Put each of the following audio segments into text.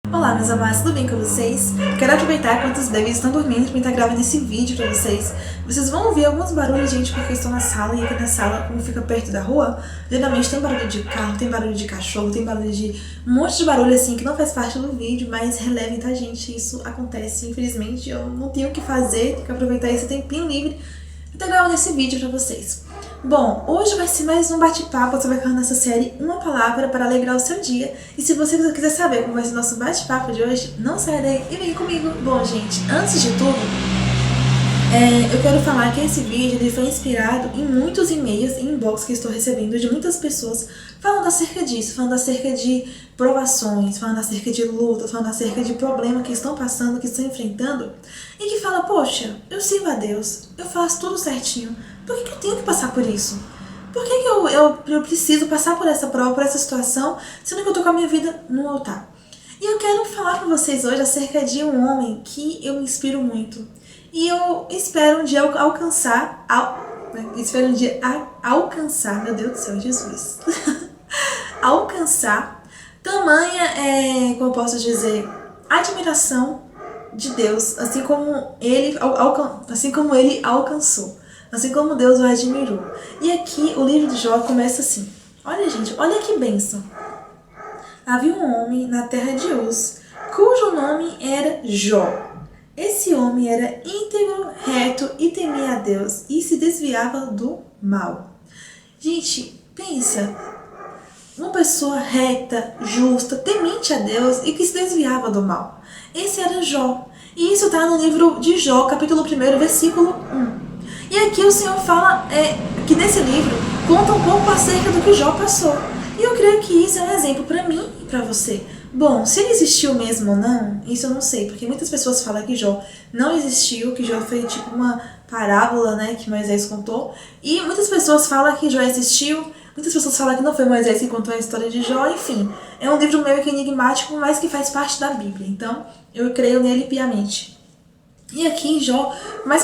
Olá meus amados, tudo bem com vocês? Quero aproveitar enquanto os bebês estão dormindo para estar gravando esse vídeo para vocês. Vocês vão ouvir alguns barulhos, gente, porque eu estou na sala e aqui na sala, como fica perto da rua, geralmente tem barulho de carro, tem barulho de cachorro, tem barulho de um monte de barulho assim que não faz parte do vídeo, mas relevem, tá, gente? Isso acontece, infelizmente, eu não tenho o que fazer, tenho que aproveitar esse tempinho livre para estar gravando esse vídeo para vocês. Bom, hoje vai ser mais um bate-papo sobre a nossa série Uma Palavra para Alegrar o Seu Dia. E se você quiser saber como vai ser o nosso bate-papo de hoje, não saia daí e vem comigo. Bom, gente, antes de tudo, eu quero falar que esse vídeo ele foi inspirado em muitos e-mails e inbox que estou recebendo de muitas pessoas falando acerca disso, falando acerca de provações, falando acerca de lutas, falando acerca de problemas que estão passando, que estão enfrentando, e que fala, poxa, eu sirvo a Deus, eu faço tudo certinho, por que eu tenho que passar por isso? Por que eu preciso passar por essa prova, por essa situação, sendo que eu tô com a minha vida no altar? E eu quero falar com vocês hoje acerca de um homem que eu me inspiro muito. E eu espero um dia alcançar, meu Deus do céu, Jesus, alcançar tamanha, como eu posso dizer, admiração de Deus, assim como ele alcançou. Assim como Deus o admirou. E aqui o livro de Jó começa assim. Olha, gente, olha que bênção. Havia um homem na terra de Uz, cujo nome era Jó. Esse homem era íntegro, reto e temia a Deus e se desviava do mal. Gente, pensa. Uma pessoa reta, justa, temente a Deus e que se desviava do mal. Esse era Jó. E isso está no livro de Jó, capítulo 1, versículo 1. E aqui o Senhor fala que nesse livro conta um pouco acerca do que Jó passou. E eu creio que isso é um exemplo para mim e para você. Bom, se ele existiu mesmo ou não, isso eu não sei, porque muitas pessoas falam que Jó não existiu, que Jó foi tipo uma parábola, né, que Moisés contou. E muitas pessoas falam que Jó existiu, muitas pessoas falam que não foi Moisés que contou a história de Jó, enfim. É um livro meio que enigmático, mas que faz parte da Bíblia. Então, eu creio nele piamente. E aqui Jó, por mais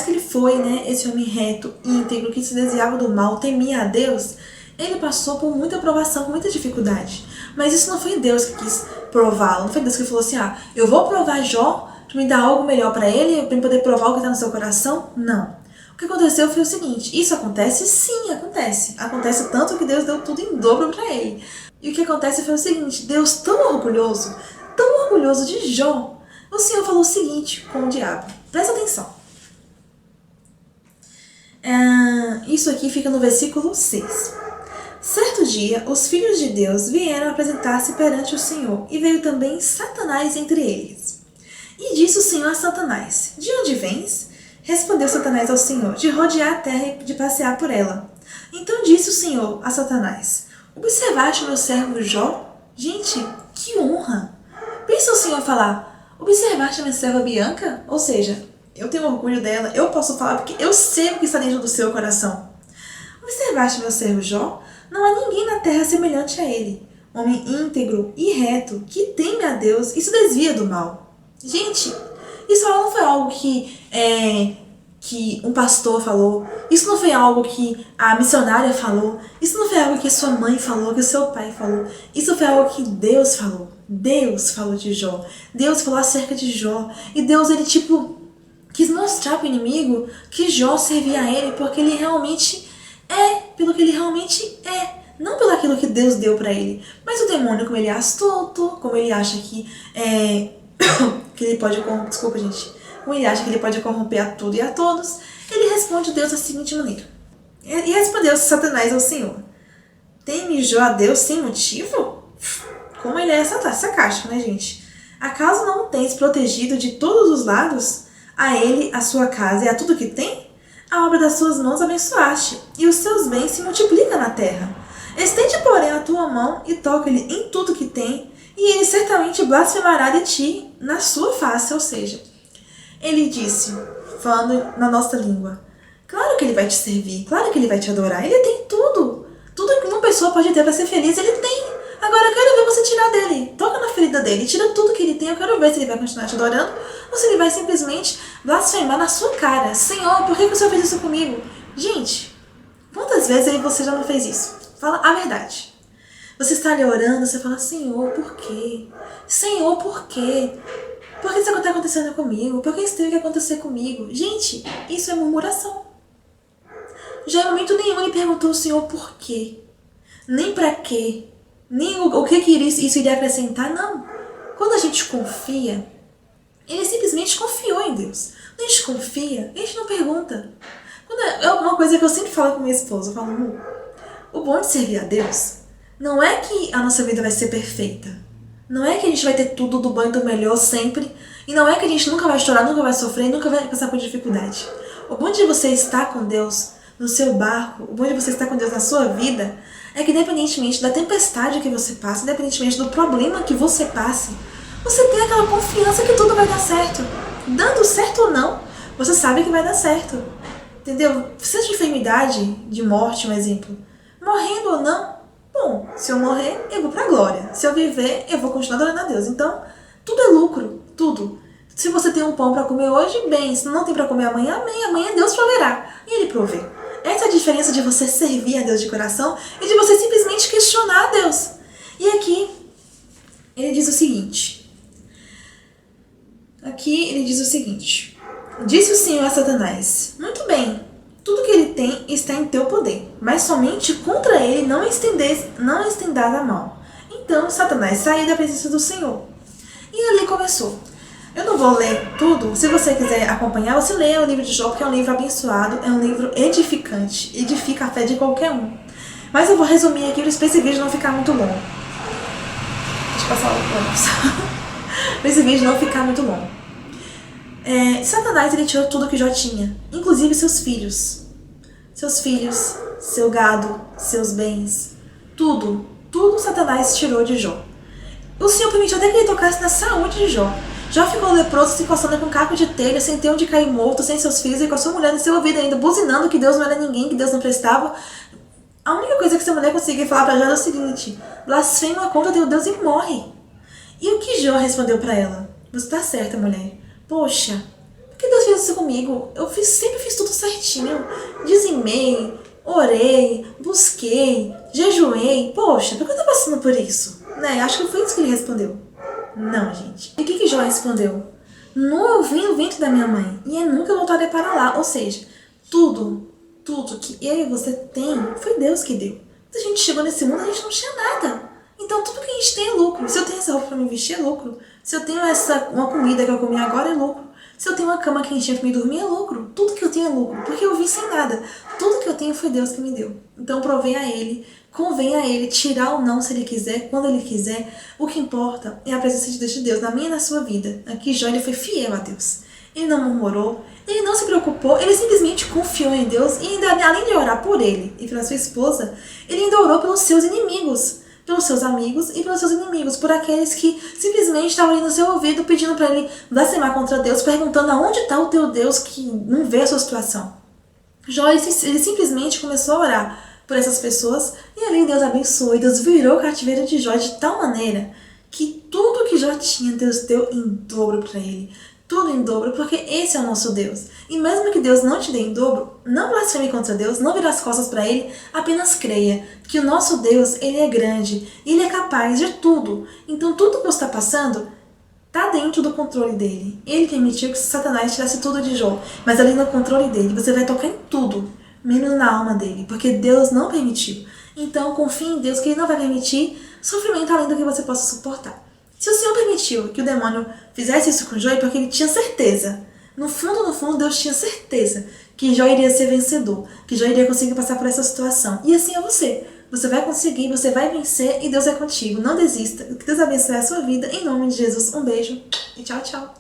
que ele foi, né, esse homem reto, íntegro, que se desviava do mal, temia a Deus, ele passou por muita provação, por muita dificuldade. Mas isso não foi Deus que quis prová-lo, não foi Deus que falou assim, eu vou provar Jó para me dar algo melhor para ele, para poder provar o que está no seu coração. Não. O que aconteceu foi o seguinte, isso acontece? Sim, acontece. Acontece tanto que Deus deu tudo em dobro para ele. E o que acontece foi o seguinte, Deus tão orgulhoso de Jó, o Senhor falou o seguinte com o diabo, presta atenção. Isso aqui fica no versículo 6. Certo dia, os filhos de Deus vieram apresentar-se perante o Senhor, e veio também Satanás entre eles. E disse o Senhor a Satanás, de onde vens? Respondeu Satanás ao Senhor, de rodear a terra e de passear por ela. Então disse o Senhor a Satanás, observaste o meu servo Jó? Gente, que honra! Pensa o Senhor falar, observaste a minha serva Bianca? Ou seja, eu tenho orgulho dela, eu posso falar porque eu sei o que está dentro do seu coração. Observaste meu servo Jó? Não há ninguém na terra semelhante a ele. Homem íntegro e reto, que teme a Deus e se desvia do mal. Gente, isso não foi algo que um pastor falou. Isso não foi algo que a missionária falou. Isso não foi algo que a sua mãe falou, que o seu pai falou. Isso foi algo que Deus falou. Deus falou de Jó. Deus falou acerca de Jó. E Deus, ele quis mostrar para o inimigo que Jó servia a ele porque ele realmente pelo que ele realmente é, não pelo aquilo que Deus deu para ele. Mas o demônio, como ele é astuto, como ele acha que que ele pode, desculpa gente, como ele acha que ele pode corromper a tudo e a todos, ele responde a Deus da seguinte maneira. E respondeu Satanás ao Senhor, teme Jó a Deus sem motivo? Como ele é sarcástico, né, gente? Acaso não o tens protegido de todos os lados? A ele, a sua casa e a tudo que tem? A obra das suas mãos abençoaste, e os seus bens se multiplicam na terra. Estende, porém, a tua mão e toca-lhe em tudo que tem, e ele certamente blasfemará de ti na sua face, ou seja, ele disse, falando na nossa língua, claro que ele vai te servir, claro que ele vai te adorar, ele tem tudo. Tudo que uma pessoa pode ter para ser feliz, ele tem. Agora eu quero ver você tirar dele, toca na ferida dele, tira tudo que ele tem, eu quero ver se ele vai continuar te adorando ou se ele vai simplesmente blasfemar na sua cara. Senhor, por que o Senhor fez isso comigo? Gente, quantas vezes você já não fez isso? Fala a verdade. Você está ali orando, você fala, Senhor, por quê? Senhor, por quê? Por que isso está acontecendo comigo? Por que isso teve que acontecer comigo? Gente, isso é murmuração. Já em momento nenhum ele perguntou ao Senhor por quê. Nem pra quê. Nem o que isso iria acrescentar, não. Quando a gente confia, ele simplesmente confiou em Deus. Quando a gente confia, a gente não pergunta. É uma coisa que eu sempre falo com minha esposa, eu falo, amor, o bom de servir a Deus não é que a nossa vida vai ser perfeita. Não é que a gente vai ter tudo do bom e do melhor sempre. E não é que a gente nunca vai chorar, nunca vai sofrer, nunca vai passar por dificuldade. O bom de você estar com Deus no seu barco, o bom de você estar com Deus na sua vida, é que independentemente da tempestade que você passa, independentemente do problema que você passe, você tem aquela confiança que tudo vai dar certo. Dando certo ou não, você sabe que vai dar certo. Entendeu? Seja de enfermidade, de morte, um exemplo. Morrendo ou não, bom, se eu morrer, eu vou pra glória. Se eu viver, eu vou continuar adorando a Deus. Então, tudo é lucro, tudo. Se você tem um pão pra comer hoje, bem. Se não tem pra comer amanhã, amém. Amanhã Deus proverá. E Ele provê. Essa é a diferença de você servir a Deus de coração e de você simplesmente questionar a Deus. E aqui, ele diz o seguinte. Disse o Senhor a Satanás, muito bem, tudo que ele tem está em teu poder, mas somente contra ele não estendas a mão. Então Satanás saiu da presença do Senhor. E ali começou. Eu não vou ler tudo, se você quiser acompanhar, você lê o livro de Jó, que é um livro abençoado, é um livro edificante, edifica a fé de qualquer um. Mas eu vou resumir aqui para esse vídeo não ficar muito longo. Deixa eu passar o pano. Para esse vídeo não ficar muito longo. Satanás ele tirou tudo que Jó tinha, inclusive seus filhos. Seus filhos, seu gado, seus bens, tudo. Tudo Satanás tirou de Jó. O Senhor permitiu até que ele tocasse na saúde de Jó. Jó ficou leproso, se coçando com um caco de telha, sem ter onde cair morto, sem seus filhos, e com a sua mulher no seu ouvido ainda, buzinando que Deus não era ninguém, que Deus não prestava. A única coisa que essa mulher conseguia falar para Jó era o seguinte: blasfema contra teu Deus e morre. E o que Jó respondeu para ela? Você tá certa, mulher. Poxa, por que Deus fez isso comigo? Eu sempre fiz tudo certinho. Dizimei, orei, busquei, jejuei. Poxa, por que eu tô passando por isso? Né? Acho que foi isso que ele respondeu. Não, gente. E o que Jó respondeu? Não eu vim o ventre da minha mãe e eu nunca voltarei para lá. Ou seja, tudo que eu e você tem, foi Deus que deu. Quando a gente chegou nesse mundo, a gente não tinha nada. Então tudo que a gente tem é lucro. Se eu tenho essa roupa para me vestir, é lucro. Se eu tenho uma comida que eu comi agora, é lucro. Se eu tenho uma cama quentinha para me dormir, é lucro. Tudo que eu tenho é lucro, porque eu vim sem nada. Tudo que eu tenho foi Deus que me deu. Então provém a Ele, convém a Ele tirar ou não se Ele quiser, quando Ele quiser. O que importa é a presença de Deus na minha e na sua vida. Aqui Jó, ele foi fiel a Deus. Ele não murmurou, ele não se preocupou, ele simplesmente confiou em Deus e ainda, além de orar por ele e pela sua esposa, ele ainda orou pelos seus inimigos, pelos seus amigos e pelos seus inimigos, por aqueles que simplesmente estavam ali no seu ouvido pedindo para ele blasfemar contra Deus, perguntando aonde está o teu Deus que não vê a sua situação. Jó, ele simplesmente começou a orar por essas pessoas e ali Deus abençoou e Deus virou o cativeiro de Jó de tal maneira que tudo que Jó tinha, Deus deu em dobro para ele. Tudo em dobro, porque esse é o nosso Deus. E mesmo que Deus não te dê em dobro, não blasfeme contra Deus, não vire as costas para Ele, apenas creia que o nosso Deus, Ele é grande, Ele é capaz de tudo. Então tudo que você está passando está dentro do controle dele. Ele permitiu que Satanás tirasse tudo de Jó, mas ali no controle dele, você vai tocar em tudo, menos na alma dele, porque Deus não permitiu. Então confie em Deus que Ele não vai permitir sofrimento além do que você possa suportar. Se o Senhor permitiu que o demônio fizesse isso com Jó, é porque ele tinha certeza. No fundo, Deus tinha certeza que Jó iria ser vencedor, que Jó iria conseguir passar por essa situação. E assim é você. Você vai conseguir, você vai vencer e Deus é contigo. Não desista. Que Deus abençoe a sua vida. Em nome de Jesus, um beijo e tchau, tchau.